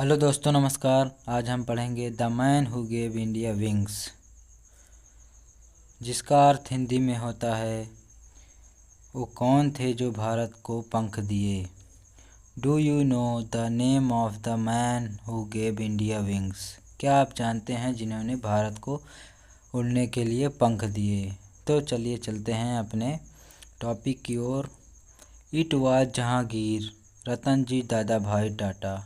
Hello दोस्तों, नमस्कार। आज हम पढ़ेंगे the man who gave India wings, जिसका अर्थ हिंदी में होता है वो कौन थे जो भारत को पंख दिए। Do you know the name of the man who gave India wings? क्या आप जानते हैं जिन्होंने भारत को उड़ने के लिए पंख दिए? तो चलिए चलते हैं अपने टॉपिक की ओर। It was Jehangir Ratanji Dadabhai Tata.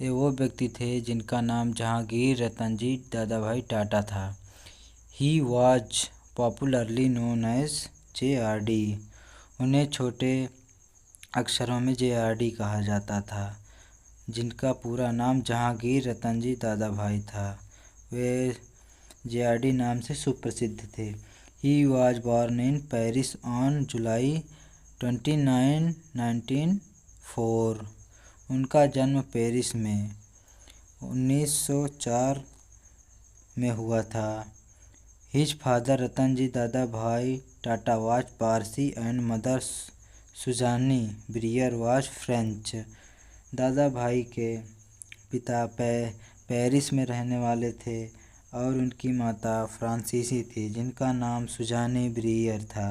ये वो व्यक्ति थे जिनका नाम जहांगीर रतनजी दादाभाई टाटा था। He was popularly known as JRD। उन्हें छोटे अक्षरों में JRD कहा जाता था। जिनका पूरा नाम जहांगीर रतनजी दादाभाई था, वे JRD नाम से सुप्रसिद्ध थे। He was born in Paris on July 29, 1904। उनका जन्म पेरिस में 1904 में हुआ था। His father Ratanji Dadabhai Tata was Parsi and mother Suzanne Briere was French. Dadabhai के पिता पेरिस में रहने वाले थे और उनकी माता फ्रांसीसी थी जिनका नाम सुजानी ब्रियर था।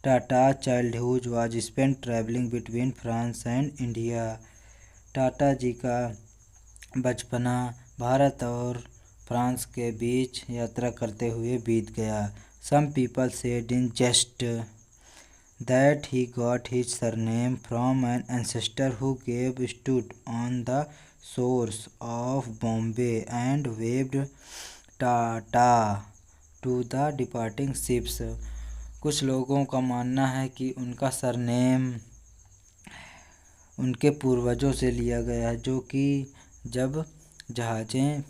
Tata childhood was spent travelling between France and India. Tata ji का बचपना भारत और फ्रांस के बीच यात्रा करते हुए बीत गया। Some people said in jest that he got his surname from an ancestor who gave stood on the shores of Bombay and waved Tata to the departing ships। कुछ लोगों का मानना है कि उनका सरनेम उनके पूर्वजों से लिया गया है, जो कि जब जहाज़ें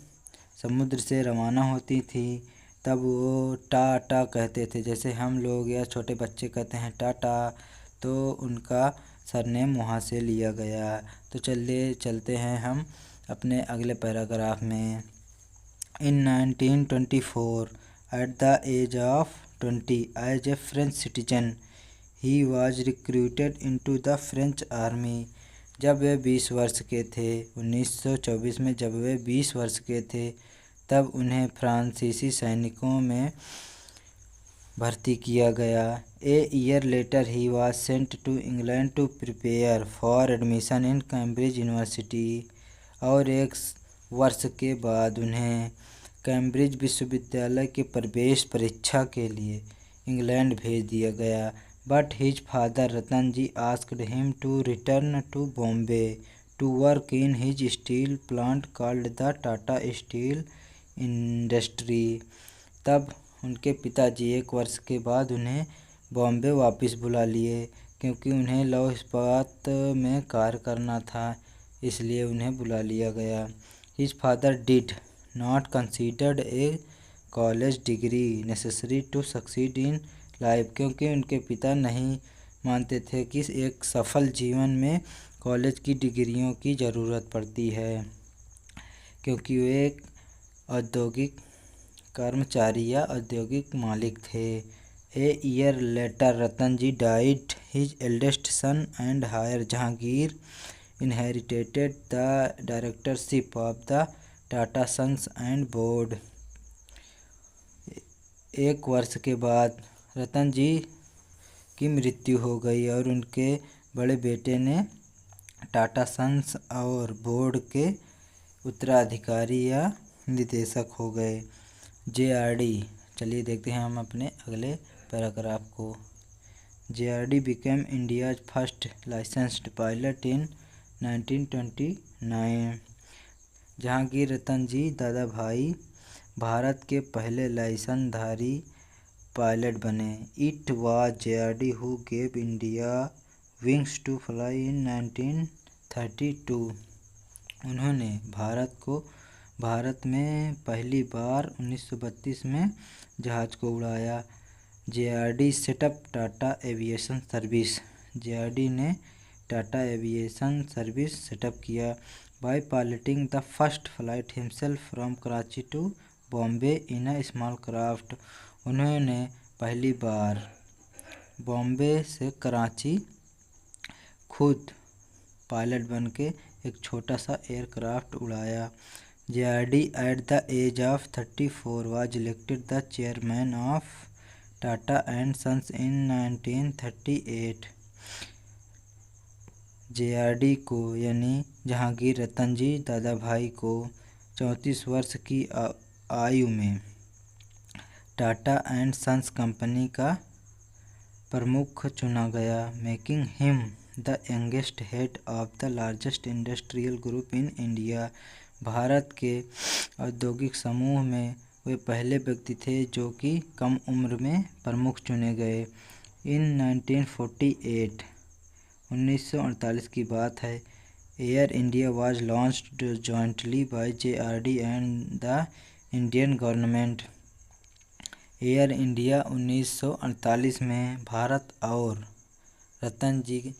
समुद्र से रवाना होती थी तब वो टाटा कहते थे। जैसे हम लोग या छोटे बच्चे कहते हैं टाटा, तो उनका सरनेम वहाँ से लिया गया। तो चलिए चलते हैं हम अपने अगले पैराग्राफ में। In 1924 at the age of 20 as a French citizen he was recruited into the French army. जब वे 20 वर्ष के थे, 1924 में जब वे 20 वर्ष के थे, तब उन्हें फ्रांसीसी सैनिकों में भर्ती किया गया। A year later he was sent to England to prepare for admission in Cambridge University. और एक वर्ष के बाद उन्हें कैम्ब्रिज विश्वविद्यालय के प्रवेश परीक्षा के लिए इंग्लैंड भेज दिया गया। But his father Ratanji asked him to return to Bombay to work in his steel plant called the Tata Steel Industry। तब उनके पिताजी एक वर्ष के बाद उन्हें बॉम्बे वापस बुला लिए, क्योंकि उन्हें लौह इस्पात में कार्य करना था, इसलिए उन्हें बुला लिया गया। His father did not considered a college degree necessary to succeed in life, क्योंकि उनके पिता नहीं मानते थे कि एक सफल जीवन में कॉलेज की डिग्रियों की ज़रूरत पड़ती है, क्योंकि वे एक औद्योगिक कर्मचारी या औद्योगिक मालिक थे। A year later Ratanji died his eldest son and heir Jehangir inherited the directorship of the Tata Sons and board. एक वर्ष के बाद रतन जी की मृत्यु हो गई और उनके बड़े बेटे ने टाटा सन्स और बोर्ड के उत्तराधिकारी या निदेशक हो गए। JRD, चलिए देखते हैं हम अपने अगले पैराग्राफ को। JRD became India's first licensed pilot in 1929। Jehangir Ratan ji Dadabhai Bharat के पहले लाइसेंसधारी पायलट बने। It was JRD who gave India wings to fly in 1932। उन्होंने भारत में पहली बार 1932 में जहाज़ को उड़ाया। JRD set up Tata Aviation Service. JRD ने टाटा एविएशन सर्विस सेटअप किया by piloting the first flight himself from Karachi to Bombay in a small craft. उन्होंने पहली बार बॉम्बे से कराची खुद पायलट बन के एक छोटा सा एयरक्राफ्ट उड़ाया। JRD at the age of 34 was elected the chairman of Tata and Sons in 1938। JRD को यानी जहांगीर रतन जी दादाभाई को 34 वर्ष की आयु में टाटा एंड सन्स कंपनी का प्रमुख चुना गया, making him the youngest head of the largest industrial group in India. Bharat के औद्योगिक समूह में वे पहले व्यक्ति थे जो कि कम उम्र में प्रमुख चुने गए। इन 1948 की बात है। Air India was launched jointly by JRD and the Indian government. Air India 1948 में भारत और रतन जी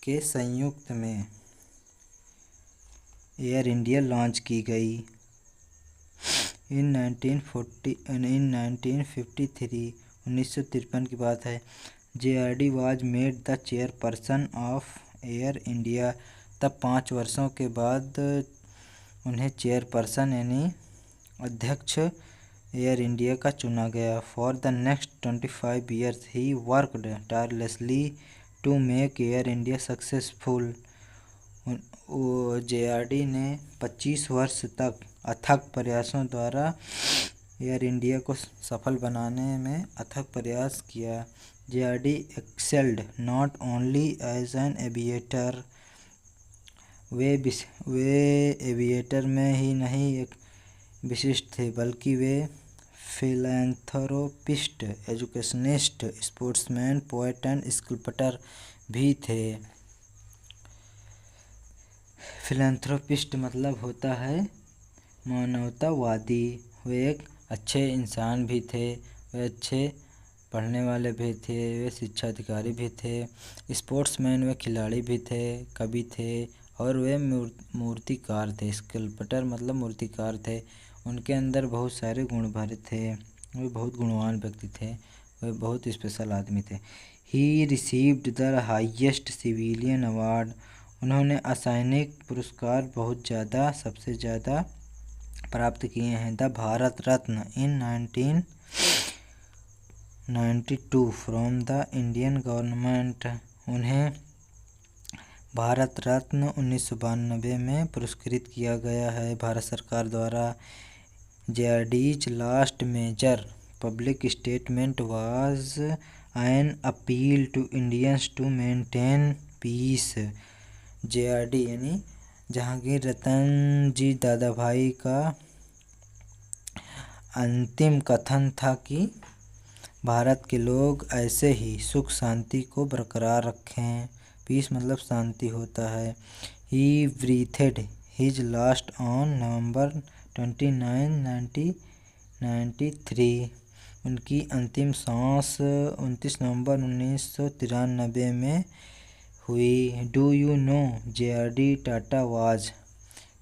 के संयुक्त में एयर इंडिया लॉन्च की गई। इन 1953 की बात है। JRD was made the chairperson of air India. तब 5 वर्षों के बाद उन्हें चेयरपर्सन यानी अध्यक्ष एयर इंडिया का चुना गया। For the next 25 years he worked tirelessly to make Air India successful. JRD ने 25 वर्ष तक अथक प्रयासों द्वारा एयर इंडिया को सफल बनाने में अथक प्रयास किया। JRD excelled not only as an aviator, वे एविएटर में ही नहीं एक विशिष्ट थे, बल्कि वे philanthropist, educationist, sportsman, poet and sculptor भी थे। फिलैंथरोपिस्ट मतलब होता है मानवतावादी। वे एक अच्छे इंसान भी थे, वे अच्छे पढ़ने वाले भी थे, वे शिक्षा अधिकारी भी थे। स्पोर्ट्समैन वे खिलाड़ी भी थे, कवि थे और वे मूर्तिकार थे। स्कल्पटर मतलब मूर्तिकार थे। उनके अंदर बहुत सारे गुण भरे थे, वे बहुत गुणवान व्यक्ति थे, वे बहुत स्पेशल आदमी थे। He received the highest civilian award. उन्होंने असैनिक पुरस्कार बहुत ज़्यादा सबसे ज़्यादा प्राप्त किए हैं। The Bharat Ratna in 1992 from the Indian government. उन्हें भारत रत्न 1992 में पुरस्कृत किया गया है भारत सरकार द्वारा। JRD's last major public statement was an appeal to Indians to maintain peace. JRD यानी जहांगीर रतन जी दादाभाई का अंतिम कथन था कि भारत के लोग ऐसे ही सुख शांति को बरकरार रखें। पीस मतलब शांति होता है। He breathed his last on November 29, 1993। उनकी अंतिम सांस 29 नवंबर 1993 में हुई। Do you know JRD Tata was.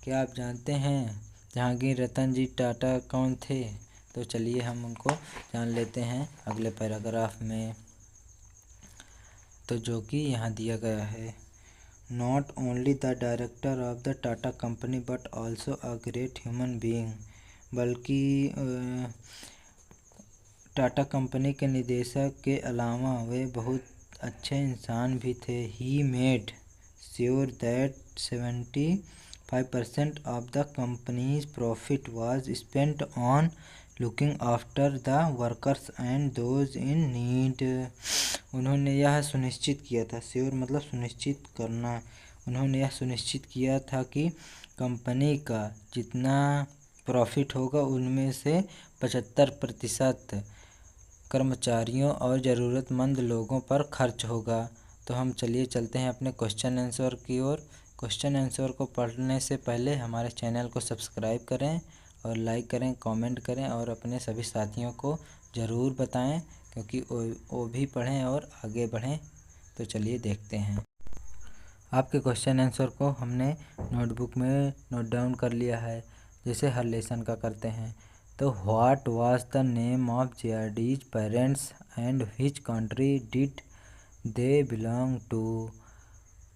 क्या आप जानते हैं जहांगीर रतन जी टाटा कौन थे? तो चलिए हम उनको जान लेते हैं अगले पैराग्राफ में, तो जो कि यहाँ दिया गया है। Not only the director of the Tata company but also a great human being. बल्कि टाटा कंपनी के निदेशक के अलावा वे बहुत अच्छे इंसान भी थे। He made sure that 75% of the companies profit was spent on looking after the workers and those in need. उन्होंने यह सुनिश्चित किया था, श्योर मतलब सुनिश्चित करना, उन्होंने यह सुनिश्चित किया था कि कंपनी का जितना प्रॉफिट होगा उनमें से 75% कर्मचारियों और ज़रूरतमंद लोगों पर खर्च होगा। तो हम चलिए चलते हैं अपने क्वेश्चन आंसर की ओर। क्वेश्चन आंसर को पढ़ने से पहले हमारे चैनल को सब्सक्राइब करें और लाइक करें, कमेंट करें और अपने सभी साथियों को ज़रूर बताएं, क्योंकि वो भी पढ़ें और आगे बढ़ें। तो चलिए देखते हैं। आपके क्वेश्चन आंसर को हमने नोटबुक में नोट डाउन कर लिया है, जैसे हर लेसन का करते हैं। तो what was the name of JRD's parents and which country did they belong to.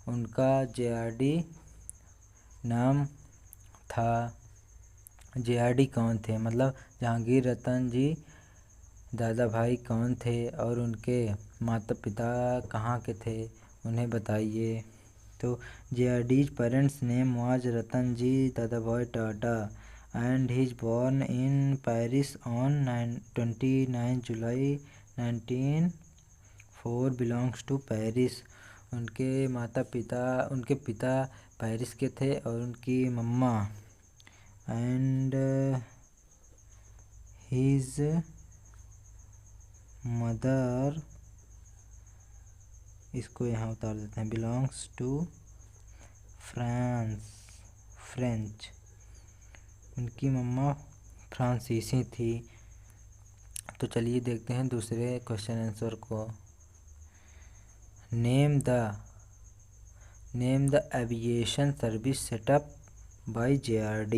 उनका JRD नाम था। JRD कौन थे, मतलब जहांगीर रतन जी दादा भाई कौन थे और उनके माता पिता कहाँ के थे, उन्हें बताइए। तो JRD's parents name was Ratanji Dadabhai Tata and he is born in Paris on 29 July 1904 belongs to Paris। उनके पिता पेरिस के थे और उनकी मम्मा एंड हिज मदर, इसको यहाँ उतार देते हैं, बिलोंग्स टू फ्रेंच। उनकी मम्मा फ्रांसीसी थी। तो चलिए देखते हैं दूसरे क्वेश्चन आंसर को। Name the aviation service set up by JRD।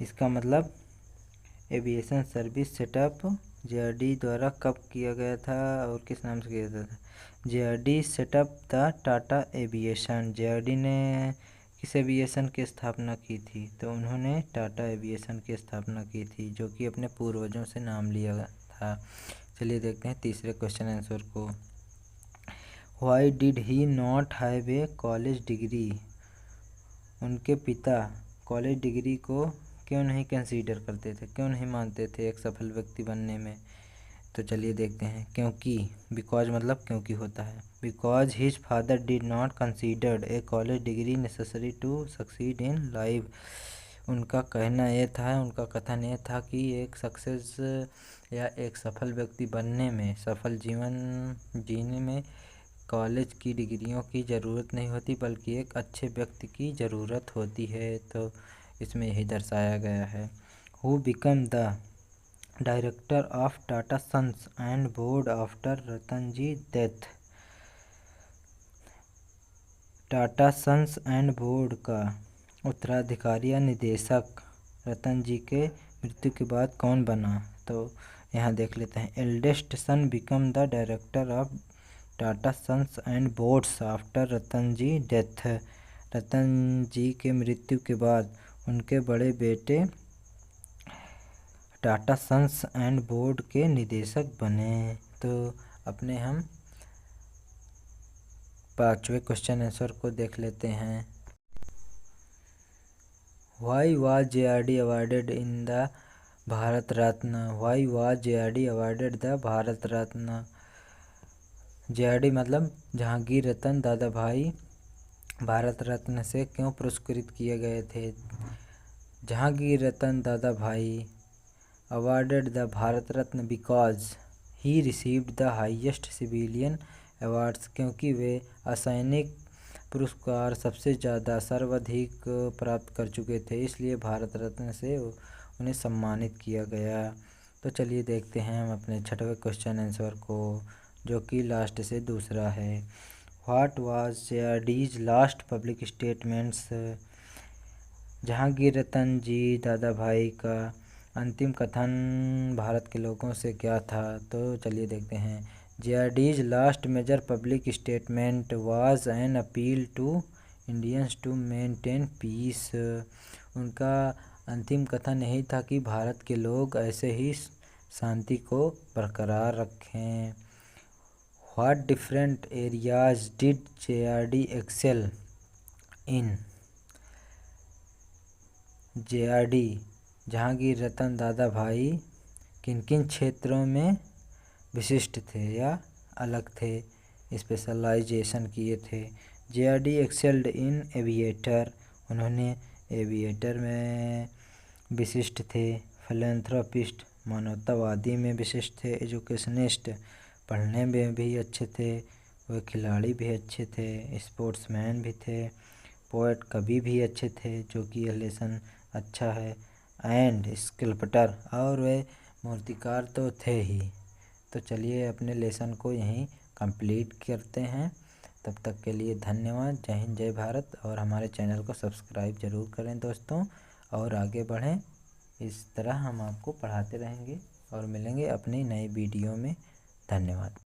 इसका मतलब एविएशन सर्विस सेटअप JRD द्वारा कब किया गया था और किस नाम से किया था। JRD setup the Tata aviation. JRD ने किस एविएशन की स्थापना की थी, तो उन्होंने टाटा एविएशन की स्थापना की थी, जो कि अपने पूर्वजों से नाम लिया था। चलिए देखते हैं तीसरे क्वेश्चन आंसर को। Why did he not have a college degree. उनके पिता कॉलेज डिग्री को क्यों नहीं कंसीडर करते थे, क्यों नहीं मानते थे एक सफल व्यक्ति बनने में। तो चलिए देखते हैं। क्योंकि, बिकॉज मतलब क्योंकि होता है। Because his father did not considered a college degree necessary to succeed in life. उनका कहना ये था, उनका कथन ये था कि एक सक्सेस या एक सफल व्यक्ति बनने में, सफल जीवन जीने में कॉलेज की डिग्रियों की ज़रूरत नहीं होती, बल्कि एक अच्छे व्यक्ति की ज़रूरत होती है। तो इसमें यही दर्शाया गया है। Who become the director of Tata Sons and board after Ratan ji death. Tata Sons and board का उत्तराधिकारी या निदेशक रतन जी के मृत्यु के बाद कौन बना, तो यहाँ देख लेते हैं। Eldest son become the director of Tata Sons and boards after Ratan ji death. Ratan ji के मृत्यु के बाद उनके बड़े बेटे टाटा सन्स एंड बोर्ड के निदेशक बने। तो अपने हम पांचवें क्वेश्चन आंसर को देख लेते हैं। Why was JRD awarded in the Bharat Ratna. Why was JRD awarded the Bharat Ratna. JRD मतलब जहांगीर रतन दादा भाई भारत रत्न से क्यों पुरस्कृत किए गए थे। जहांगीर रतन दादा भाई awarded the Bharat Ratna because he received the highest civilian awards. क्योंकि वे असैनिक पुरस्कार सबसे ज़्यादा सर्वाधिक प्राप्त कर चुके थे, इसलिए भारत रत्न से उन्हें सम्मानित किया गया। तो चलिए देखते हैं हम अपने छठवें क्वेश्चन आंसर को, जो कि लास्ट से दूसरा है। What was JRD's last public statements. Jehangir Ratan ji Dadabhai का अंतिम कथन भारत के लोगों से क्या था, तो चलिए देखते हैं। JRD's last major public statement was an appeal to Indians to maintain peace. उनका अंतिम कथन यही था कि भारत के लोग ऐसे ही शांति को बरकरार रखें। What different areas did JRD excel in. JRD Jehangir Ratan Dadabhai किन किन क्षेत्रों में विशिष्ट थे या अलग थे, स्पेशलाइजेशन किए थे। JRD एक्सेल्ड इन एविएटर। उन्होंने एविएटर में विशिष्ट थे। फिलैंथ्रोपिस्ट मानवतावादी में विशिष्ट थे। एजुकेशनिस्ट पढ़ने में भी अच्छे थे। वे खिलाड़ी भी अच्छे थे। स्पोर्ट्समैन भी थे। पोएट कवि भी अच्छे थे, जो कि यह लेसन अच्छा है। एंड स्कल्पटर, और वे मूर्तिकार तो थे ही। तो चलिए अपने लेसन को यहीं कंप्लीट करते हैं। तब तक के लिए धन्यवाद। जय हिंद, जय भारत। और हमारे चैनल को सब्सक्राइब ज़रूर करें दोस्तों, और आगे बढ़ें। इस तरह हम आपको पढ़ाते रहेंगे और मिलेंगे अपनी नई वीडियो में। धन्यवाद।